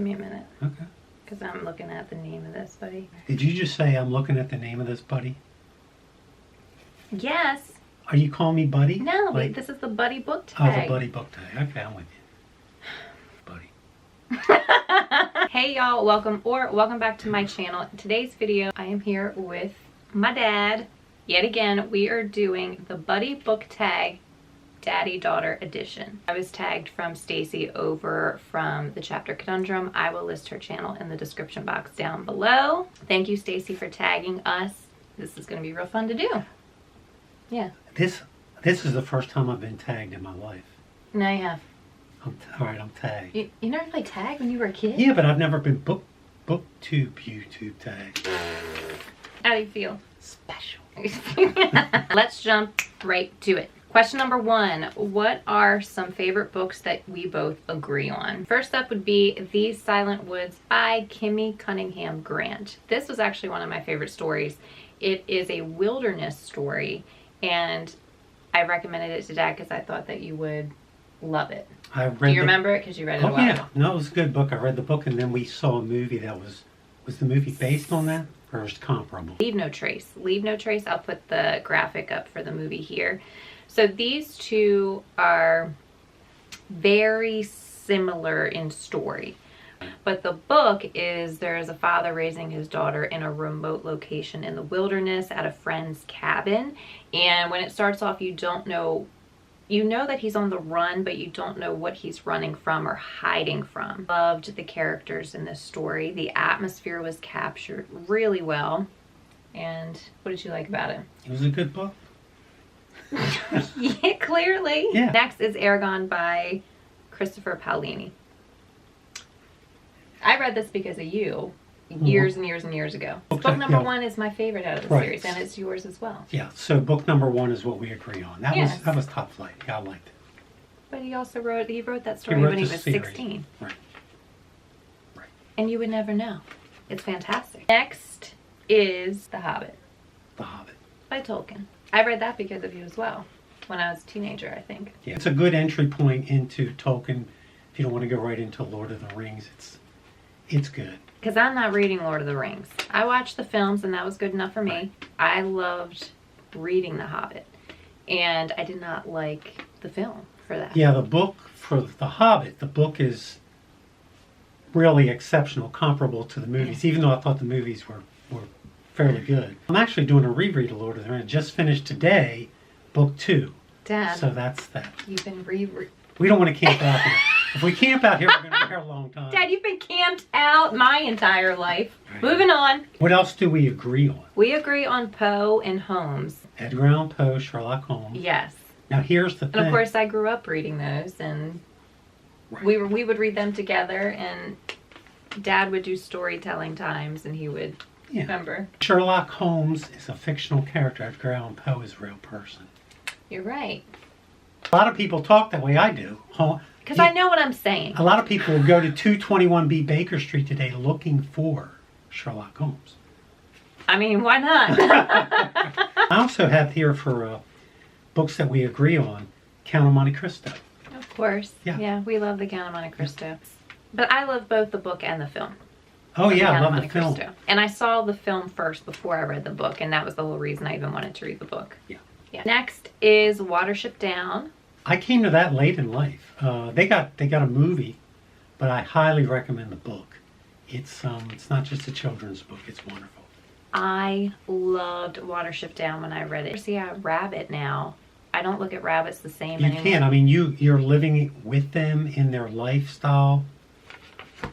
Give me a minute. Okay. Because I'm looking at the name of this, buddy. Did you just say I'm looking at the name of this, buddy? Yes. Are you calling me buddy? No, Like, this is the buddy book oh, tag. the buddy book tag. Okay, I'm with you. Buddy. Hey y'all, welcome back to my channel. In today's video, I am here with my dad. Yet again, we are doing the buddy book tag daddy-daughter edition. I was tagged from Stacy over from the Chapter Conundrum. I will list her channel in the description box down below. Thank you, Stacy, for tagging us. This is going to be real fun to do. Yeah. This is the first time I've been tagged in my life. No, you have. Alright, I'm tagged. You never played tag when you were a kid? Yeah, but I've never been booktube YouTube tagged. How do you feel? Special. Let's jump right to it. Question number 1. What are some favorite books that we both agree on? First up would be These Silent Woods by Kimmy Cunningham Grant. This was actually one of my favorite stories. It is a wilderness story, and I recommended it to Dad because I thought that you would love it. Do you remember it? Because you read it a while ago. No, it was a good book. I read the book, and then we saw a movie that was the movie based on that? Or was it comparable? Leave No Trace. Leave No Trace. I'll put the graphic up for the movie here. So these two are very similar in story. But the book is there is a father raising his daughter in a remote location in the wilderness at a friend's cabin. And when it starts off, you don't know, you know that he's on the run, but you don't know what he's running from or hiding from. Loved the characters in this story. The atmosphere was captured really well. And what did you like about it? It was a good book. Yeah, clearly. Yeah. Next is Aragon by Christopher Paolini. I read this because of you years and years and years ago. Okay, Book number yeah. 1 is my favorite out of the Right. series, and it's yours as well. Yeah, so book number 1 is what we agree on. Yes. That was top flight. Yeah, I liked it. But he also wrote that story wrote when he the was series. 16. Right. And you would never know. It's fantastic. Next is The Hobbit The Hobbit. by Tolkien. I read that because of you as well. When I was a teenager, I think. Yeah, it's a good entry point into Tolkien. If you don't want to go right into Lord of the Rings, it's good. Because I'm not reading Lord of the Rings. I watched the films and that was good enough for me. Right. I loved reading The Hobbit. And I did not like the film for that. Yeah, the book for The Hobbit, the book is really exceptional, comparable to the movies, even though I thought the movies were fairly good. I'm actually doing a reread of Lord of the Rings. Just finished today, book 2. Dad, So that's that. you've been We don't want to camp out here. If we camp out here, we're going to be here a long time. Dad, you've been camped out my entire life. Right. Moving on. What else do we agree on? We agree on Poe and Holmes. Edgar Allan Poe, Sherlock Holmes. Yes. Now here's the thing. And of course I grew up reading those, and Right. we would read them together, and Dad would do storytelling times and he would remember. Sherlock Holmes is a fictional character. Edgar Allan Poe is a real person. You're right. A lot of people talk that way. I do. Because I know what I'm saying. A lot of people will go to 221B Baker Street today looking for Sherlock Holmes. I mean, why not? I also have here for books that we agree on, Count of Monte Cristo. Of course. Yeah. We love the Count of Monte Cristo. But I love both the book and the film. Oh yeah, I Count of love Monte the film. Cristo. And I saw the film first before I read the book, and that was the whole reason I even wanted to read the book. Yeah. Next is Watership Down. I came to that late in life. They got a movie, but I highly recommend the book. It's not just a children's book. It's wonderful. I loved Watership Down when I read it. See, I rabbit now. I don't look at rabbits the same You anymore. can. I mean, you're living with them in their lifestyle.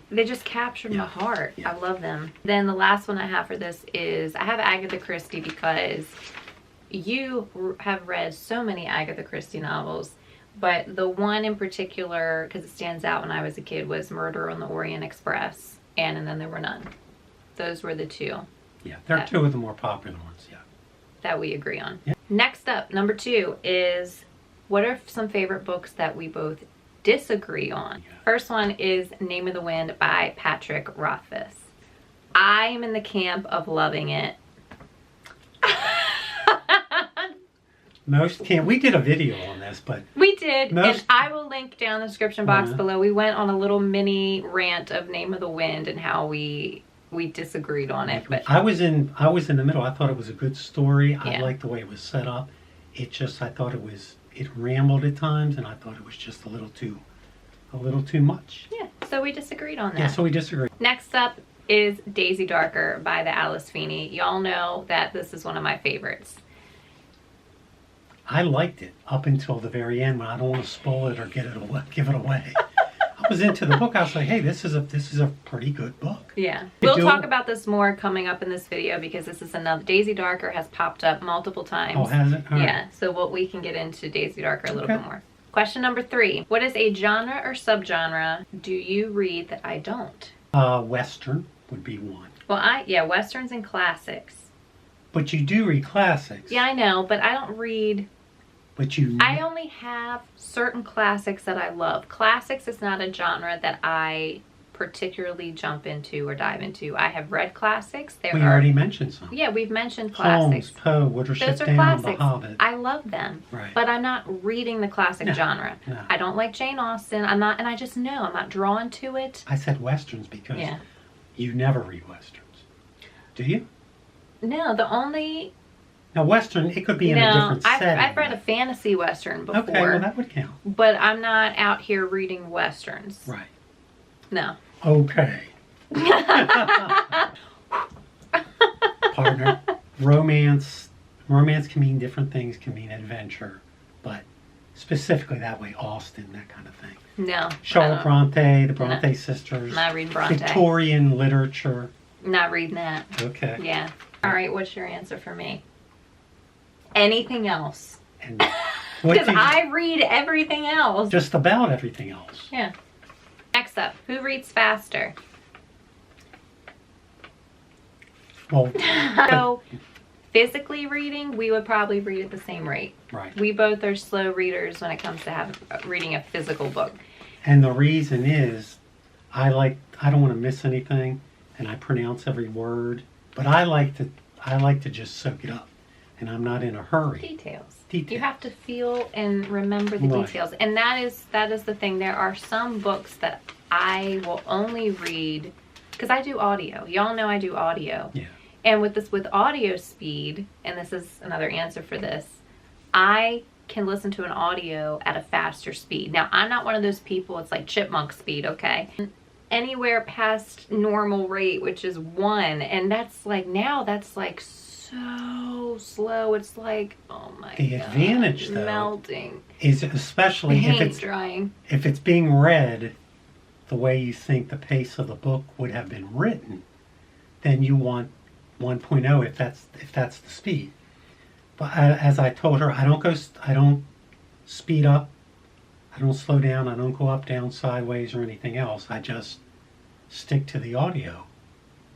They just captured my heart. Yeah. I love them. Then the last one I have for this is, I have Agatha Christie because you have read so many Agatha Christie novels, but the one in particular, because it stands out when I was a kid, was Murder on the Orient Express, and Then There Were None. Those were the two Yeah, they're two of the more popular ones. Yeah. that we agree on. Yeah. Next up, number 2 is, what are some favorite books that we both disagree on? Yeah. First one is Name of the Wind by Patrick Rothfuss. I am in the camp of loving it. Most can't. We did a video on this, but We did, Most- and I will link down the description box Uh-huh. below. We went on a little mini rant of Name of the Wind and how we disagreed on it, but I was in the middle. I thought it was a good story. I Yeah. liked the way it was set up. I thought it rambled at times, and I thought it was just a little too much. yeah, so we disagreed on that. Yeah, so we disagree. Next up is Daisy Darker by the Alice Feeney. Y'all know that this is one of my favorites. I liked it up until the very end when I don't want to spoil it or give it away. I was into the book. I was like, hey, this is a pretty good book. Yeah. You We'll do- talk about this more coming up in this video because this is another. Daisy Darker has popped up multiple times. Oh, has it? All right. Yeah, so we can get into Daisy Darker a little Okay. bit more. Question number 3. What is a genre or subgenre do you read that I don't? Western would be one. Well, Westerns and classics. But you do read classics. Yeah, I know, but I don't read. But you. I only have certain classics that I love. Classics is not a genre that I particularly jump into or dive into. I have read classics. We already mentioned some. Yeah, we've mentioned Holmes, classics. Poe, Watership Those are Down, classics. The Hobbit. I love them. Right. But I'm not reading the classic No, genre. no. I don't like Jane Austen. I'm not, and I just know I'm not drawn to it. I said westerns because Yeah. you never read westerns. Do you? No, the only Now, western, it could be in a different setting. I've read a fantasy western before, Okay, well, that would count. but I'm not out here reading westerns. Right. No. Okay. Partner, romance can mean different things, can mean adventure, but specifically that way, Austen, that kind of thing. No. Charlotte Bronte, the Bronte sisters, Not reading Bronte. Victorian literature. Not reading that. Okay. Yeah. All right, what's your answer for me? Anything else? And what Because do you- I read everything else. just about everything else. Yeah. Next up, who reads faster? Well, So, physically reading, we would probably read at the same rate. right. We both are slow readers when it comes to reading a physical book. And the reason is, I don't want to miss anything, and I pronounce every word. But I like to just soak it up, and I'm not in a hurry. Details. Details. You have to feel and remember the Right. details, and that is the thing. There are some books that I will only read because I do audio. Y'all know I do audio. Yeah. And with audio speed, and this is another answer for this, I can listen to an audio at a faster speed. Now, I'm not one of those people, it's like chipmunk speed, okay? Anywhere past normal rate, which is 1, and that's like so slow. It's like, oh my god. The advantage, though, melting. Is especially Paint drying. if it's being read the way you think the pace of the book would have been written, then you want 1.0 if that's the speed. But as I told her, I don't speed up, I don't slow down, I don't go up, down, sideways, or anything else. I just stick to the audio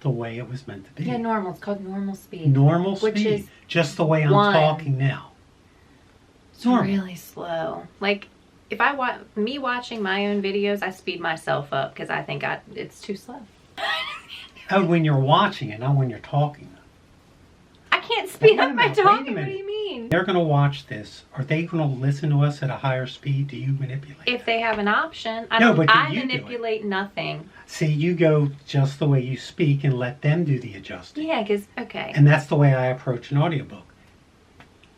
the way it was meant to be. Yeah, normal. It's called normal speed. Normal Which speed, is just the way I'm 1. talking now. It's normal. really slow. Like, if me watching my own videos, I speed myself up because I think it's too slow. Oh, when you're watching it, not when you're talking. I can't speed Wait a up my minute, wait a talking. What minute. do you mean? They're going to watch this. Are they going to listen to us at a higher speed? Do you manipulate? If they have an option, No, but do I you do it? manipulate nothing. See, you go just the way you speak and let them do the adjusting. Yeah, because, okay. And that's the way I approach an audiobook.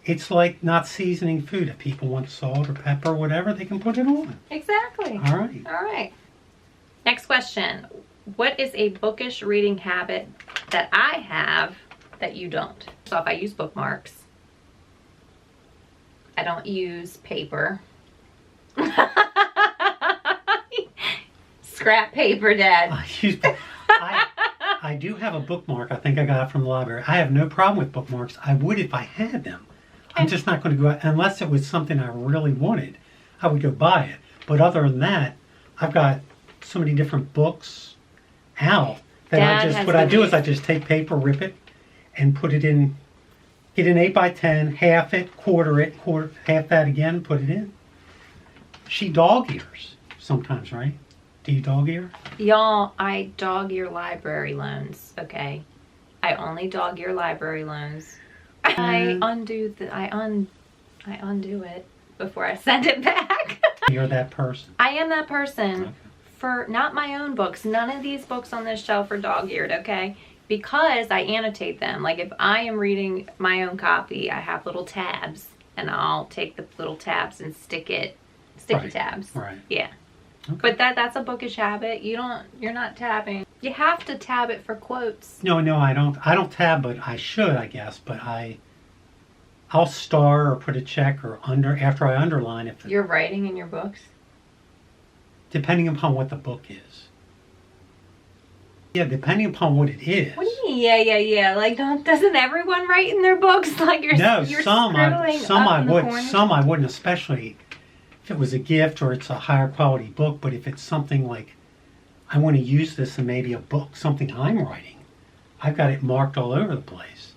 It's like not seasoning food. If people want salt or pepper or whatever, they can put it on. Exactly. All right. All right. Next question. What is a bookish reading habit that I have that you don't? So if I use bookmarks, I don't use paper. Scrap paper, Dad. I do have a bookmark. I think I got it from the library. I have no problem with bookmarks. I would if I had them. I'm just not going to go out unless it was something I really wanted. I would go buy it. But other than that, I've got so many different books out that Dad has what I the do is least. I just take paper, rip it, and put it in. Get an 8x10, half it, quarter, half that again, put it in. She dog ears sometimes, right? Do you dog ear? Y'all, I dog ear library loans, okay? I only dog ear library loans. I I undo it before I send it back. You're that person. I am that person. Okay. For not my own books. None of these books on this shelf are dog-eared, okay? Because I annotate them. Like if I am reading my own copy, I have little tabs, and I'll take the little tabs and sticky tabs. Right. Yeah. Okay. But that's a bookish habit. You're not tabbing. You have to tab it for quotes. No, I don't. I don't tab, but I should, I guess. But I'll star or put a check or under after I underline if You're writing in your books? depending upon what the book is. Yeah, depending upon what it is. What do you mean? Yeah. Like, doesn't everyone write in their books? Like you're some I scribbling would, some I wouldn't, especially if it was a gift or it's a higher quality book. But if it's something like I want to use this in maybe a book, something I'm writing, I've got it marked all over the place.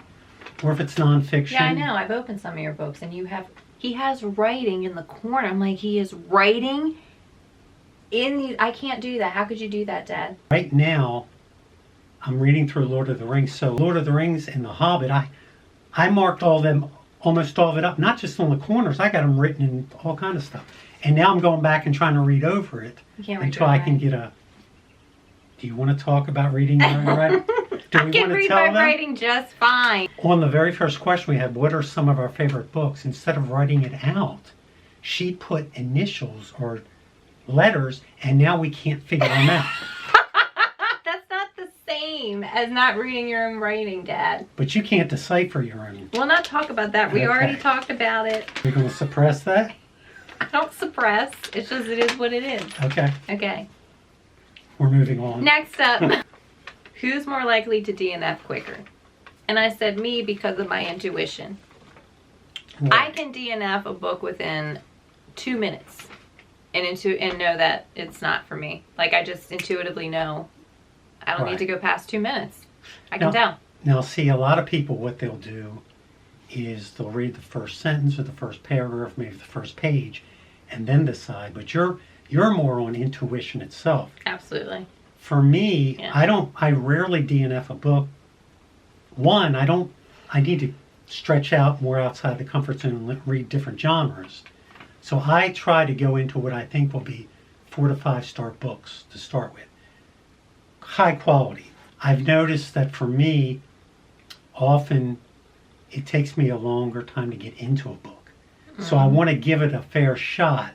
Or if it's nonfiction. Yeah, I know. I've opened some of your books, and he has writing in the corner. I'm like, he is writing in these. I can't do that. How could you do that, Dad? Right now, I'm reading through Lord of the Rings. So Lord of the Rings and The Hobbit, I marked almost all of it up, not just on the corners. I got them written in all kind of stuff. And now I'm going back and trying to read over it You can't read until I can get a. Do you want to talk about reading your own writing? Do I we can want to read tell my them? writing just fine. On the very first question we had, what are some of our favorite books? Instead of writing it out, she put initials or letters, and now we can't figure them out. That's not the same as not reading your own writing, Dad. But you can't decipher your own. We'll not talk about that. We Okay. already talked about it. You're going to suppress that? I don't suppress. It's just it is what it is. Okay, Okay. we're moving on. Next up, who's more likely to DNF quicker? And I said me because of my intuition. What? I can DNF a book within 2 minutes and know that it's not for me. Like I just intuitively know I don't need Right. to go past 2 minutes. I can tell. Now, see, a lot of people, what they'll do is they'll read the first sentence or the first paragraph, maybe the first page, and then decide. But you're more on intuition itself. Absolutely. For me, Yeah. I rarely DNF a book. One, I need to stretch out more outside the comfort zone and read different genres. So I try to go into what I think will be 4 to 5 star books to start with. High quality. I've noticed that for me, often it takes me a longer time to get into a book. So I want to give it a fair shot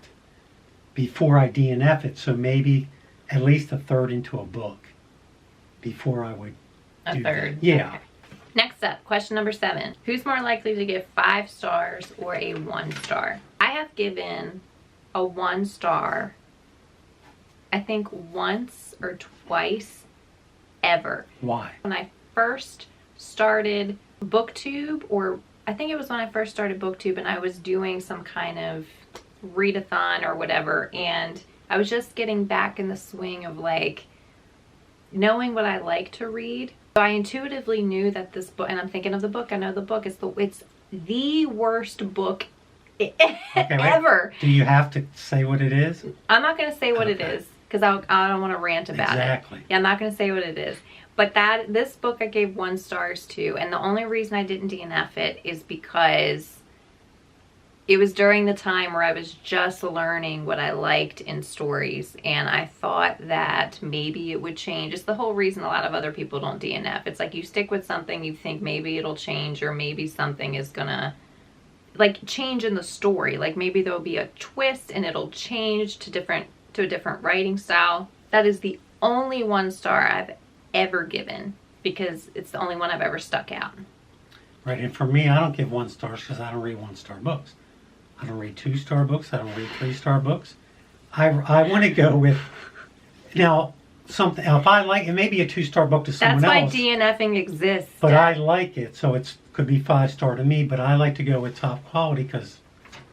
before I DNF it. So maybe at least a third into a book before I would A do third. that. Yeah. Okay. Next up, question number 7. Who's more likely to give 5 stars or a 1 star? I have given a 1 star, I think once or twice ever. Why? When I first started BookTube, or I think it was when I first started BookTube and I was doing some kind of readathon or whatever, and I was just getting back in the swing of like knowing what I like to read. So I intuitively knew that this book, and I'm thinking of the book, I know the book, it's the worst book ever. Do you have to say what it is? I'm not going to say what it Okay. is because I don't want to rant about Exactly. it. Yeah, I'm not going to say what it is. But this book I gave 1 star to, and the only reason I didn't DNF it is because it was during the time where I was just learning what I liked in stories, and I thought that maybe it would change. It's the whole reason a lot of other people don't DNF. It's like you stick with something, you think maybe it'll change, or maybe something is gonna like change in the story. Like maybe there'll be a twist and it'll change to a different writing style. That is the only 1 star I've ever given because it's the only one I've ever stuck out. Right. And for me, I don't give 1 stars because I don't read 1 star books. I don't read 2 star books. I don't read 3 star books. I want to go with now something. If I like it, may be a 2 star book to someone That's why else. DNFing exists. But I like it, so it could be 5 star to me. But I like to go with top quality because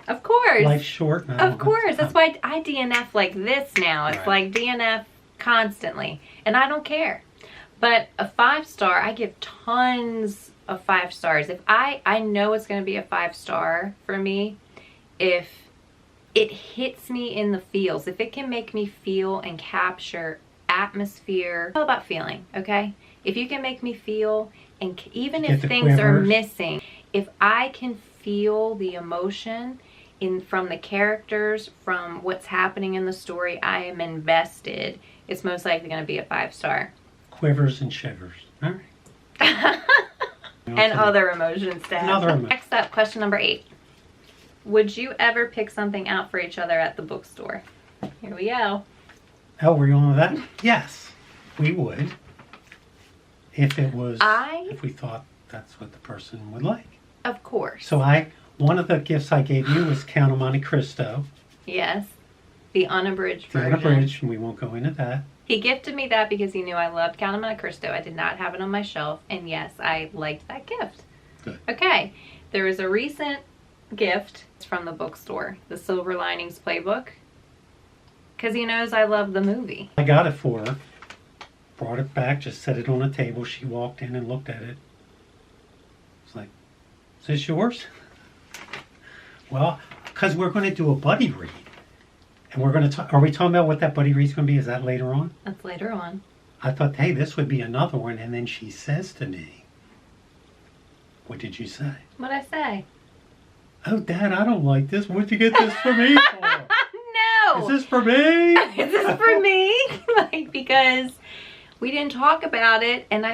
Of course. life's short. And I Of don't have course. That's time. why I DNF like this now. It's Right. like DNF constantly. And I don't care. But a 5 star, I give tons of 5 stars. If I know it's going to be a 5 star for me if it hits me in the feels. If it can make me feel and capture atmosphere. It's all about feeling, okay? If you can make me feel, and even Get if the things are quivers. missing, if I can feel the emotion from the characters, from what's happening in the story, I am invested, it's most likely going to be a 5-star. Quivers and shivers. All right. And other emotions to have. Another emotion. Next up, question number 8. Would you ever pick something out for each other at the bookstore? Here we go. Oh, were you on with that? Yes, we would. If it was, if we thought that's what the person would like. Of course. So one of the gifts I gave you was Count of Monte Cristo. Yes. The unabridged version. The unabridged, and we won't go into that. He gifted me that because he knew I loved Count of Monte Cristo. I did not have it on my shelf, and yes, I liked that gift. Good. Okay. There was a recent gift from the bookstore, the Silver Linings Playbook, because he knows I love the movie. I got it for her, brought it back, just set it on a table. She walked in and looked at it. It's like, is this yours? Well, because we're going to do a buddy read. And we're going to talk, are we talking about what that buddy read's going to be? Is that later on? That's later on. I thought, hey, this would be another one. And then she says to me, what did you say? What'd I say? Oh, Dad, I don't like this. What'd you get this for me for? No! Is this for me? Is this for me? Like, because we didn't talk about it, and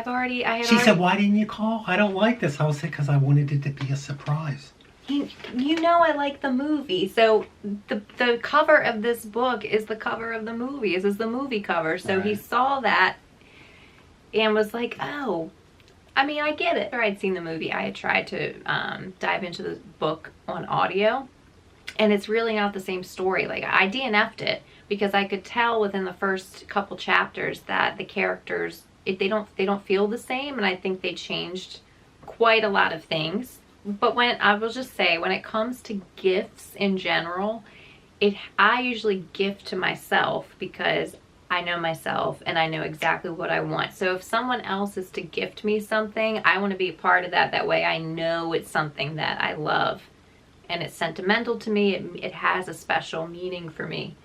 She said, why didn't you call? I don't like this. I was because I wanted it to be a surprise. You know I like the movie, so the cover of this book is the cover of the movie. This is the movie cover, so Right. he saw that and was like, oh, I mean, I get it. After I'd seen the movie, I had tried to dive into the book on audio, and it's really not the same story. Like, I DNF'd it because I could tell within the first couple chapters that the characters, they don't feel the same, and I think they changed quite a lot of things. But I will just say, when it comes to gifts in general, I usually gift to myself because I know myself and I know exactly what I want. So if someone else is to gift me something, I want to be a part of that. That way I know it's something that I love and it's sentimental to me. It has a special meaning for me.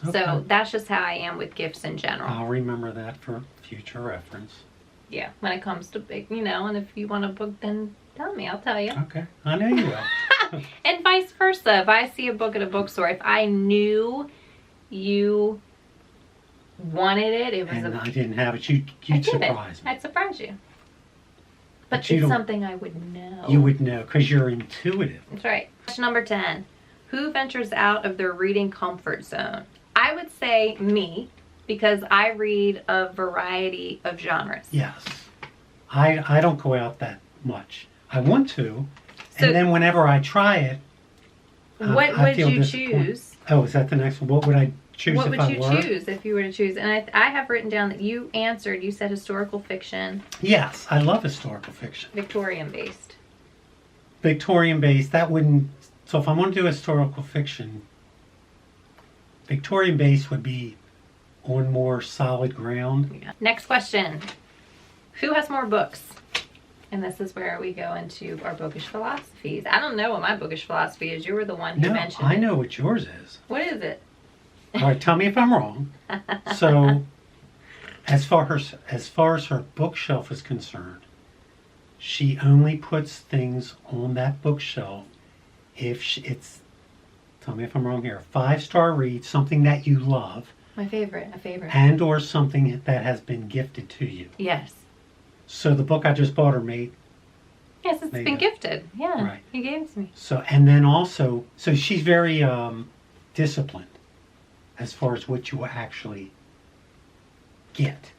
Okay. So that's just how I am with gifts in general. I'll remember that for future reference. Yeah, when it comes to big, and if you want a book, then tell me, I'll tell you. Okay, I know you will. And vice versa. If I see a book at a bookstore, if I knew you wanted it, And I didn't have it, you'd surprise me. I'd surprise you. But you it's don't- something I would know. You would know because you're intuitive. That's right. Question number 10. Who ventures out of their reading comfort zone? I would say me, because I read a variety of genres. Yes. I don't go out that much. I want to, So- and then whenever I try it, What I would feel you disappointed. choose? Oh, is that the next one? What would I choose What if would I you were? choose if you were to choose? And I have written down that you said historical fiction, Yes, I love historical fiction. Victorian based. Victorian based, that wouldn't... So if I'm going to do historical fiction, Victorian based would be on more solid ground. Yeah. Next question. Who has more books? And this is where we go into our bookish philosophies. I don't know what my bookish philosophy is. You were the one who No, mentioned I it. know what yours is. What is it? All right, tell me if I'm wrong. So, as far as her bookshelf is concerned, she only puts things on that bookshelf if it's, tell me if I'm wrong here, a 5-star read, something that you love, My favorite. and or something that has been gifted to you. Yes. So the book I just bought her made. Yes, it's There you been go. gifted. Yeah, Right. he gave it to me. So, and then also, so she's very disciplined as far as what you actually get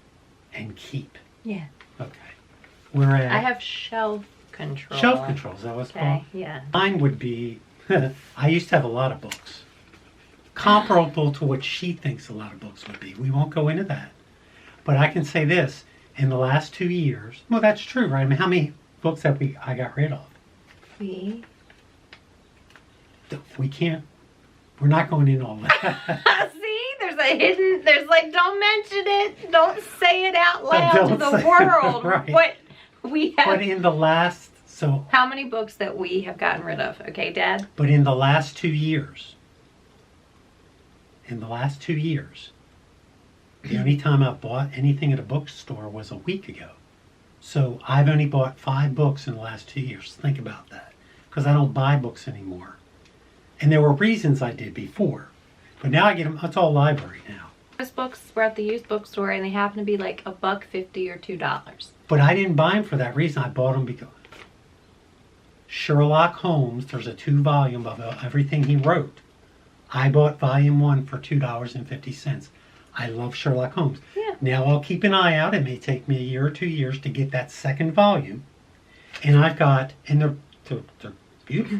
and keep. Yeah. Okay. Whereas I have shelf control. shelf control, is that what's Okay, called? yeah. Mine would be, I used to have a lot of books. Comparable to what she thinks a lot of books would be. We won't go into that. But I can say this, in the last 2 years, well, that's true, right? I mean, how many books have I got rid of? We. We can't, we're not going in all that. See, there's like, don't mention it. Don't say it out loud to Don't the say- world. right. What we have. But in the last, so, How many books that we have gotten rid of? Okay, Dad? but in the last 2 years, the only time I've bought anything at a bookstore was a week ago. So I've only bought 5 books in the last 2 years. Think about that. because I don't buy books anymore. And there were reasons I did before. But now I get them, it's all library now. Those books were at the used bookstore and they happen to be like $1.50 or $2. But I didn't buy them for that reason. I bought them because Sherlock Holmes, there's a 2-volume of everything he wrote. I bought volume 1 for $2.50. I love Sherlock Holmes. Yeah. Now I'll keep an eye out. It may take me a year or 2 years to get that second volume. And I've got, and they're beautiful,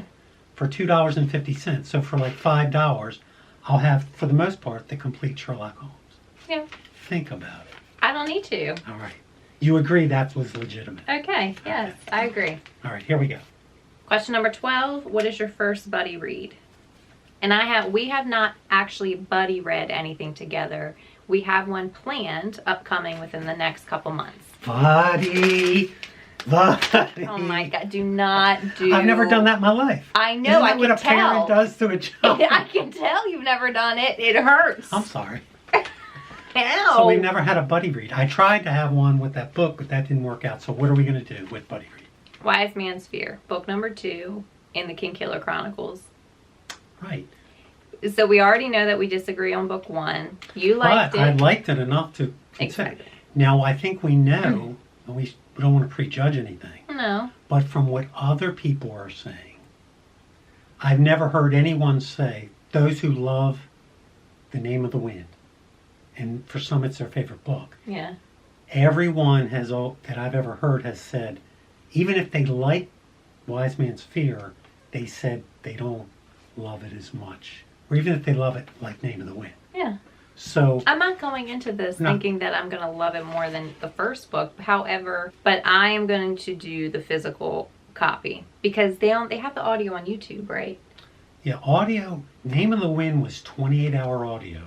for $2.50. So for like $5, I'll have, for the most part, the complete Sherlock Holmes. Yeah. Think about it. I don't need to. All right. You agree that was legitimate. Okay, yes, I agree. All right, here we go. Question number 12, what is your first buddy read? And we have not actually buddy read anything together. We have one planned upcoming within the next couple months. Buddy. Oh my God, do not do... I've never done that in my life. I know, Isn't that I can what a tell. parent does to a child? I can tell you've never done it. It hurts. I'm sorry. Ow. So we've never had a buddy read. I tried to have one with that book, but that didn't work out. So what are we going to do with buddy read? Wise Man's Fear, book number 2 in the Kingkiller Chronicles. Right. So we already know that we disagree on book 1. You liked But it. I liked it enough to consider. Exactly. Now, I think we know, and we don't want to prejudge anything, No. but from what other people are saying, I've never heard anyone say, those who love The Name of the Wind, and for some it's their favorite book, Yeah. everyone that I've ever heard has said, even if they like Wise Man's Fear, they said they don't love it as much. Or even if they love it like Name of the Wind. Yeah. So I'm not going into this No. thinking that I'm going to love it more than the first book. However, but I am going to do the physical copy because they have the audio on YouTube, right? yeah, audio, Name of the Wind was 28-hour audio.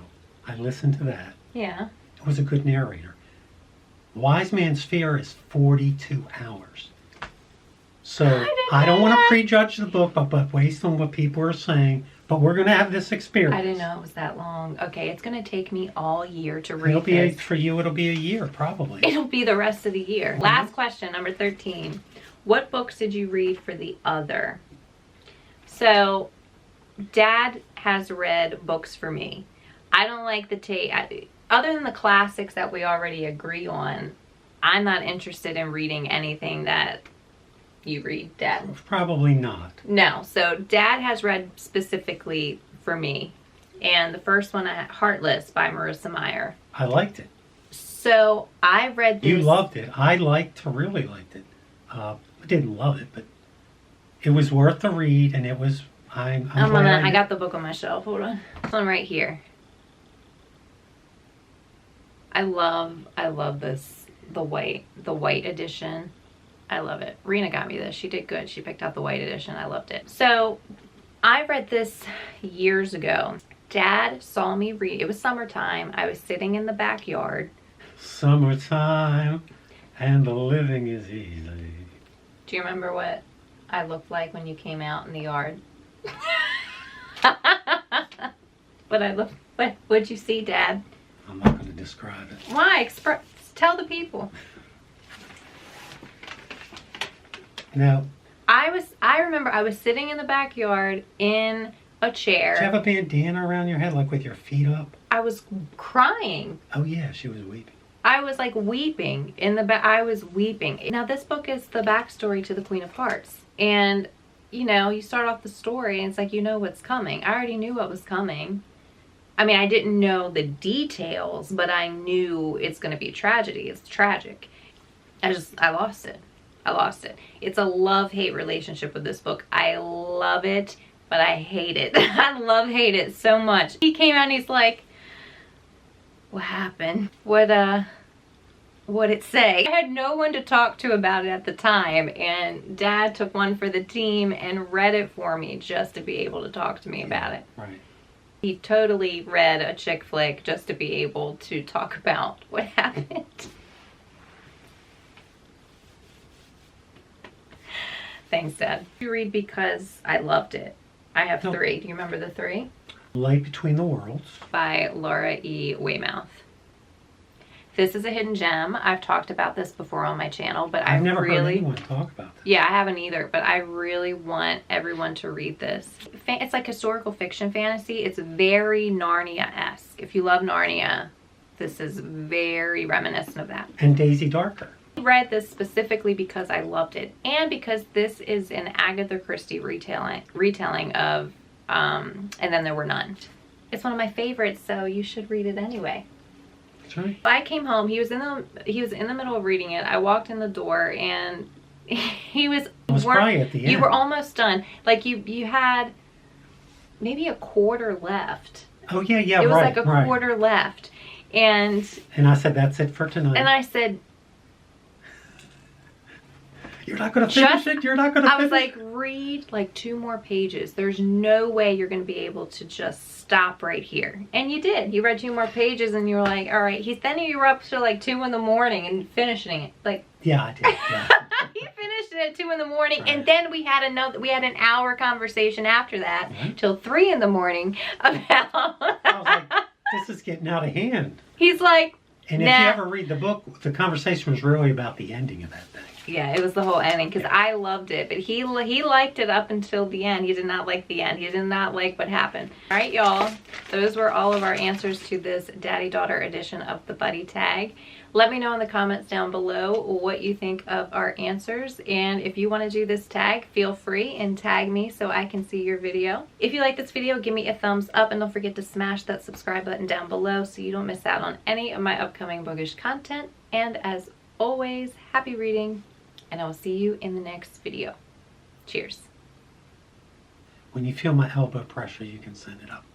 I listened to that. Yeah. It was a good narrator. Wise Man's Fear is 42 hours. So I don't want to prejudge the book, but based on what people are saying, but we're going to have this experience. I didn't know it was that long. Okay, it's going to take me all year to read It'll be this. for you. It'll be a year probably. It'll be the rest of the year. Last question, number 13. What books did you read for the other? So, Dad has read books for me. I don't like the other than the classics that we already agree on. I'm not interested in reading anything that you read, Dad. Probably not. No. So, Dad has read specifically for me. And the first one, Heartless by Marissa Meyer. I liked it. So, I read this. You loved it. I really liked it. I didn't love it, but it was worth the read, and it was. I'm glad I got the book on my shelf. Hold on. This one right here. I love this, the white edition. I love it. Rena got me this. She did good. She picked out the white edition. I loved it. So I read this years ago. Dad saw me read. It was summertime. I was sitting in the backyard. Summertime, and the living is easy. Do you remember what I looked like when you came out in the yard? What'd you see, Dad? I'm not going to describe it. Why? Tell the people. Now, I remember I was sitting in the backyard in a chair. did you have a bandana around your head, like with your feet up? I was crying. Oh yeah, she was weeping. I was like weeping in the back. I was weeping. Now this book is the backstory to the Queen of Hearts. And, you start off the story and it's like, you know what's coming. I already knew what was coming. I mean, I didn't know the details, but I knew it's going to be a tragedy. It's tragic. I lost it. I lost it. It's a love-hate relationship with this book. I love it, but I hate it. I love-hate it so much. He came out and he's like, what happened? What'd it say? I had no one to talk to about it at the time, and Dad took one for the team and read it for me just to be able to talk to me about it. Right. He totally read a chick flick just to be able to talk about what happened. Thanks, Dad. You read because I loved it. I have 3. Do you remember the 3? Light Between the Worlds. By Laura E. Weymouth. This is a hidden gem. I've talked about this before on my channel, but I've never heard anyone talk about this. Yeah, I haven't either, but I really want everyone to read this. It's like historical fiction fantasy. It's very Narnia-esque. If you love Narnia, this is very reminiscent of that. And Daisy Darker. I read this specifically because I loved it, and because this is an Agatha Christie retelling of And Then There Were None. It's one of my favorites, so you should read it anyway. That's right. I came home. He was in the middle of reading it. I walked in the door, and he was. Probably at the end. You were almost done. Like you had maybe a quarter left. Oh yeah, yeah. It was right, like a right. quarter left, and I said, "That's it for tonight." And I said, "You're not going to finish it. You're not going to." I was like, read like 2 more pages. There's no way you're going to be able to just stop right here. And you did. You read 2 more pages, and you were like, all right. Then you were up to like 2 in the morning and finishing it. Like, yeah, I did. Yeah. he finished it at 2 in the morning, Right. and then we had an hour conversation after that Right. till 3 in the morning about. I was like, this is getting out of hand. He's like, And if you ever read the book, the conversation was really about the ending of that thing. yeah, it was the whole ending, because I loved it, but he liked it up until the end. He did not like the end. He did not like what happened. All right, y'all. Those were all of our answers to this daddy-daughter edition of the Buddy Tag. Let me know in the comments down below what you think of our answers, and if you want to do this tag, feel free and tag me so I can see your video. If you like this video, give me a thumbs up, and don't forget to smash that subscribe button down below so you don't miss out on any of my upcoming bookish content. And as always, happy reading, and I will see you in the next video. Cheers. When you feel my elbow pressure, you can send it up.